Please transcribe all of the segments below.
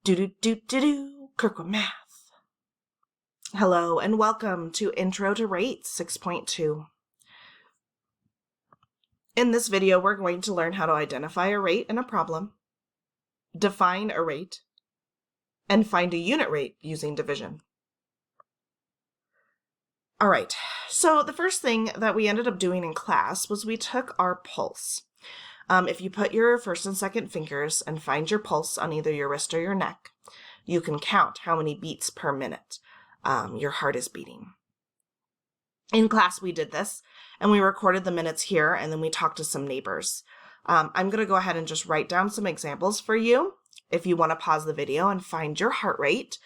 Kirkwood Math. Hello and welcome to Intro to Rates 6.2. In this video, we're going to learn how to identify a rate in a problem, define a rate, and find a unit rate using division. All right, so the first thing that we ended up doing in class was we took our pulse. If you put your first and second fingers and find your pulse on either your wrist or your neck, you can count how many beats per minute your heart is beating. In class, we did this, and we recorded the minutes here, and then we talked to some neighbors. I'm going to go ahead and just write down some examples for you. If you want to pause the video and find your heart rate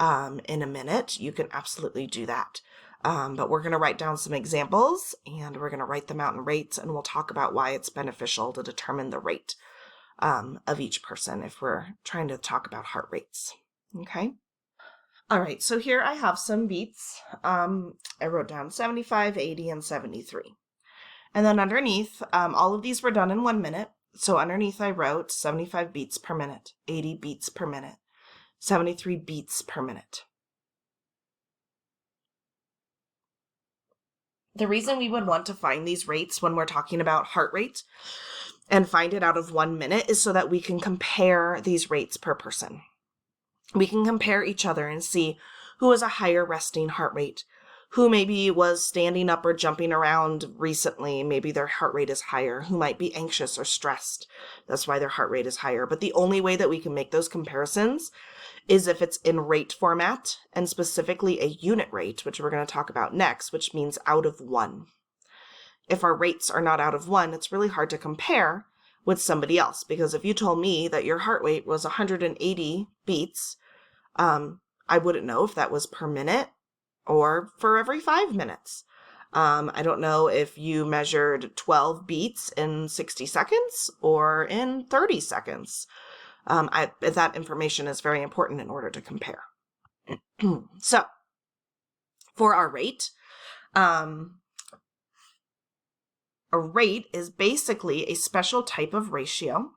in a minute, you can absolutely do that. But we're going to write down some examples, and we're going to write them out in rates, and we'll talk about why it's beneficial to determine the rate of each person if we're trying to talk about heart rates. Okay? All right, so here I have some beats. I wrote down 75, 80, and 73. And then underneath, all of these were done in 1 minute. So underneath I wrote 75 beats per minute, 80 beats per minute, 73 beats per minute. The reason we would want to find these rates when we're talking about heart rate and find it out of 1 minute is so that we can compare these rates per person. We can compare each other and see who has a higher resting heart rate, who maybe was standing up or jumping around recently, maybe their heart rate is higher, who might be anxious or stressed, that's why their heart rate is higher. But the only way that we can make those comparisons is if it's in rate format, and specifically a unit rate, which we're going to talk about next, which means out of 1. If our rates are not out of 1, it's really hard to compare with somebody else, because if you told me that your heart rate was 180 beats, I wouldn't know if that was per minute or for every 5 minutes. I don't know if you measured 12 beats in 60 seconds or in 30 seconds. That information is very important in order to compare. So, for our rate, a rate is basically a special type of ratio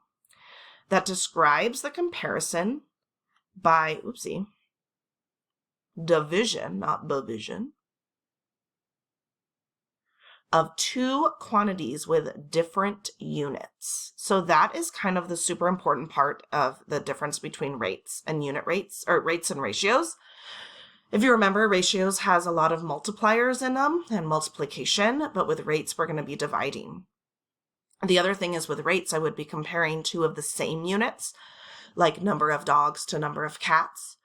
that describes the comparison by, division, not division, of two quantities with different units. So that is kind of the super important part of the difference between rates and unit rates, or rates and ratios. If you remember, ratios has a lot of multipliers in them and multiplication, but with rates, we're going to be dividing. The other thing is with rates, I would be comparing two of the same units, like number of dogs to number of cats,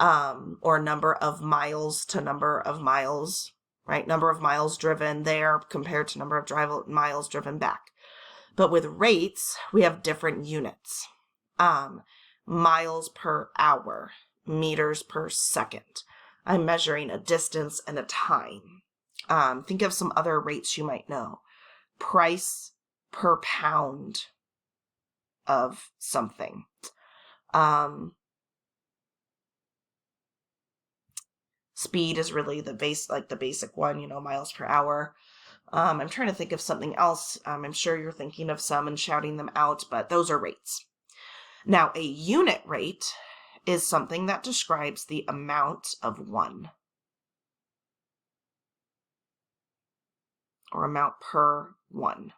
or number of miles to number of miles, right? Number of miles driven there compared to number of miles driven back. But with rates, we have different units. Miles per hour, meters per second. I'm measuring a distance and a time. Think of some other rates you might know. Price per pound of something. Speed is really the basic one, miles per hour. I'm trying to think of something else. I'm sure you're thinking of some and shouting them out, but those are rates. Now, a unit rate is something that describes the amount of 1, or amount per 1,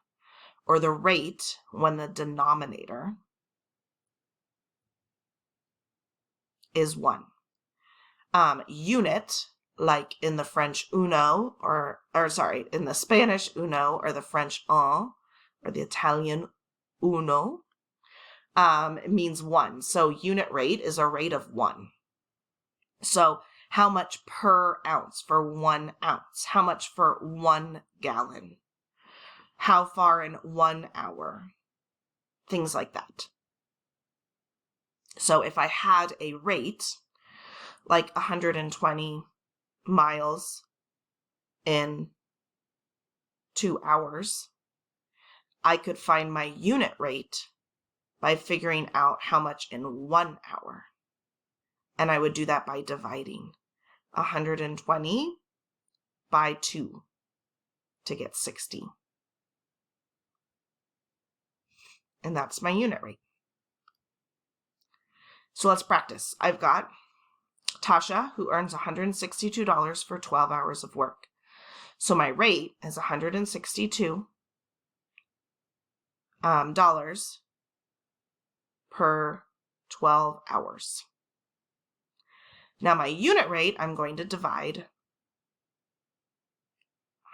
or the rate when the denominator is 1. Unit, like in the French uno, in the Spanish uno, or the French un, or the Italian uno, it means 1. So unit rate is a rate of 1. So how much per ounce for 1 ounce? How much for 1 gallon? How far in 1 hour? Things like that. So if I had a rate like 120 miles in 2 hours, I could find my unit rate by figuring out how much in 1 hour. And I would do that by dividing 120 by 2 to get 60. And that's my unit rate. So let's practice. I've got Tasha, who earns $162 for 12 hours of work. So my rate is $162 dollars per 12 hours. Now my unit rate, I'm going to divide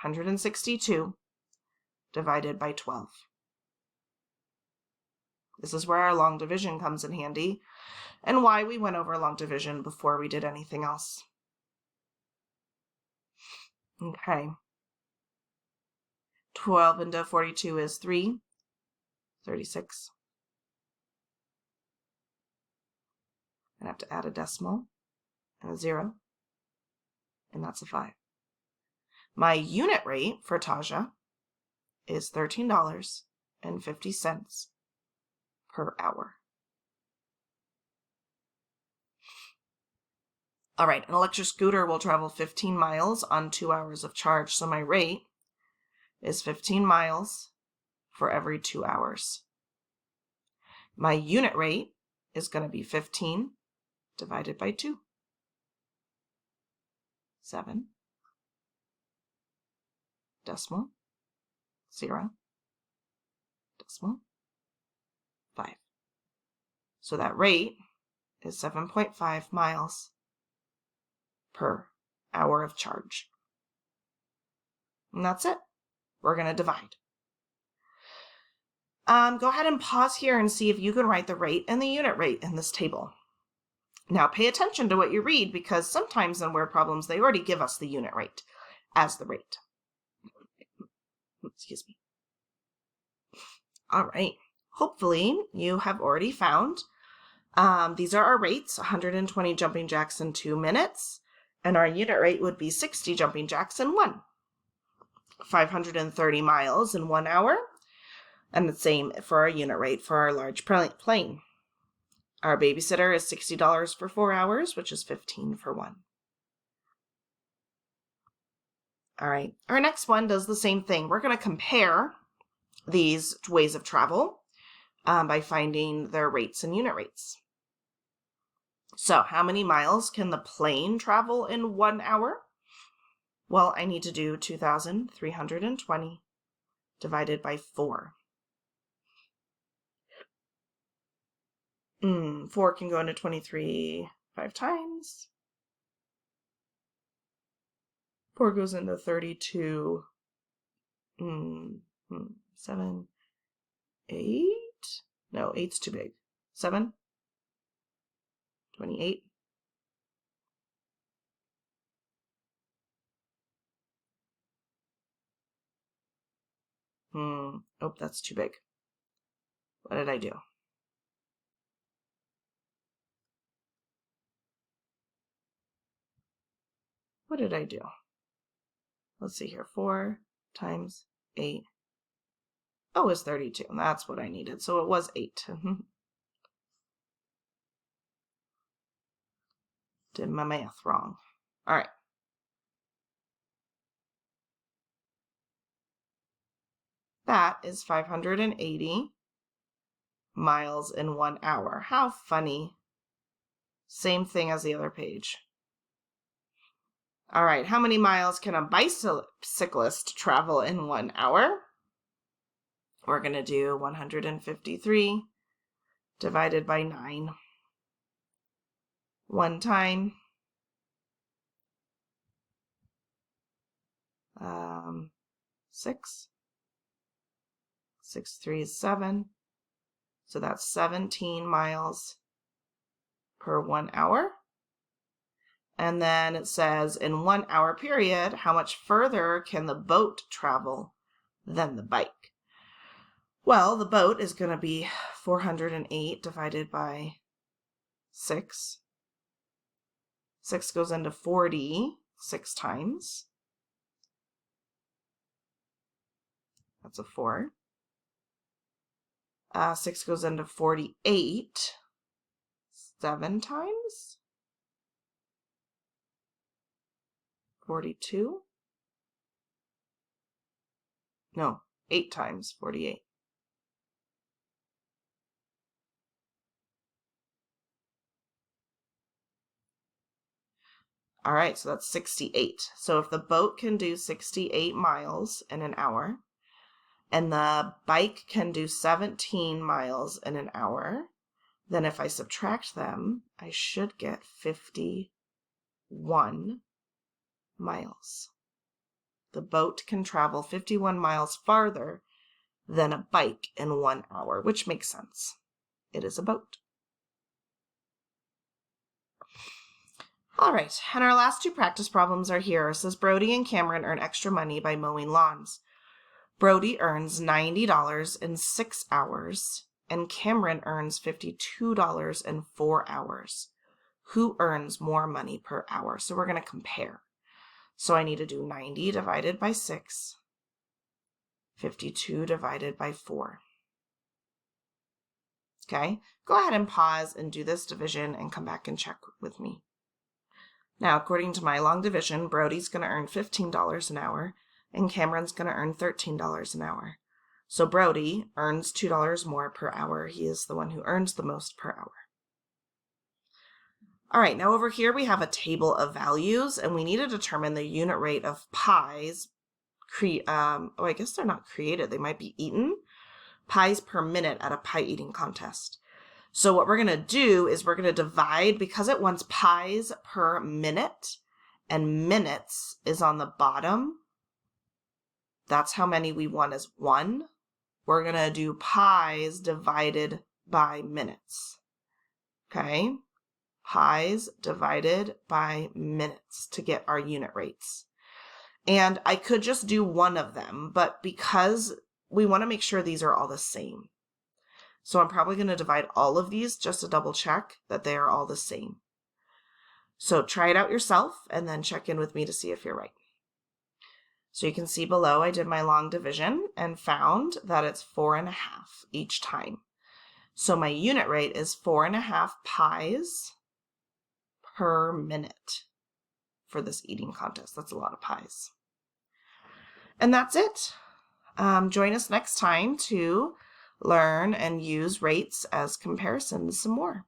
162 divided by 12. This is where our long division comes in handy, and why we went over long division before we did anything else. Okay. 12 into 42 is 3, 36. I have to add a decimal and a 0, and that's a 5. My unit rate for Tasha is $13.50 per hour. All right, an electric scooter will travel 15 miles on 2 hours of charge, so my rate is 15 miles for every 2 hours. My unit rate is going to be 15 divided by 2. 7. Decimal. 0. Decimal. 5. So that rate is 7.5 miles per hour of charge. And that's it. We're going to divide. Go ahead and pause here and see if you can write the rate and the unit rate in this table. Now pay attention to what you read, because sometimes in word problems they already give us the unit rate as the rate. Excuse me. All right. Hopefully you have already found these are our rates: 120 jumping jacks in 2 minutes, and our unit rate would be 60 jumping jacks in 1. 530 miles in 1 hour, and the same for our unit rate for our large plane. Our babysitter is $60 for 4 hours, which is 15 for 1. All right, our next one does the same thing. We're going to compare these ways of travel by finding their rates and unit rates. So how many miles can the plane travel in 1 hour? Well, I need to do 2,320 divided by 4. 4 can go into 23 5 times. 4 goes into 32. 7, 8. No, 8's too big. 7. 28. Oh, that's too big. What did I do? What did I do? Let's see here. 4 times 8. Oh, it's 32. That's what I needed. So it was 8. Did my math wrong. All right. That is 580 miles in 1 hour. How funny. Same thing as the other page. All right, how many miles can a bicyclist travel in 1 hour? We're going to do 153 divided by 9. 1 time. 6. 6, 3 is 7. So that's 17 miles per 1 hour. And then it says in 1 hour period, how much further can the boat travel than the bike? Well, the boat is going to be 408 divided by 6. 6 goes into 40 6 times. That's a 4. 6 goes into 48 7 times. 42. No, 8 times 48. All right, so that's 68. So if the boat can do 68 miles in an hour, and the bike can do 17 miles in an hour, then if I subtract them, I should get 51 miles. The boat can travel 51 miles farther than a bike in 1 hour, which makes sense. It is a boat. All right, and our last two practice problems are here. It says Brody and Cameron earn extra money by mowing lawns. Brody earns $90 in 6 hours, and Cameron earns $52 in 4 hours. Who earns more money per hour? So we're going to compare. So I need to do 90 divided by 6, 52 divided by 4. Okay, go ahead and pause and do this division and come back and check with me. Now, according to my long division, Brody's going to earn $15 an hour, and Cameron's going to earn $13 an hour. So Brody earns $2 more per hour. He is the one who earns the most per hour. All right, now over here we have a table of values, and we need to determine the unit rate of pies. I guess they're not created. They might be eaten. Pies per minute at a pie eating contest. So what we're going to do is we're going to divide, because it wants pies per minute, and minutes is on the bottom. That's how many we want is 1. We're going to do pies divided by minutes. Okay? Pies divided by minutes to get our unit rates. And I could just do one of them, but because we want to make sure these are all the same. So I'm probably going to divide all of these just to double check that they are all the same. So try it out yourself and then check in with me to see if you're right. So you can see below I did my long division and found that it's 4.5 each time. So my unit rate is 4.5 pies per minute for this eating contest. That's a lot of pies. And that's it. Join us next time to learn and use rates as comparisons some more.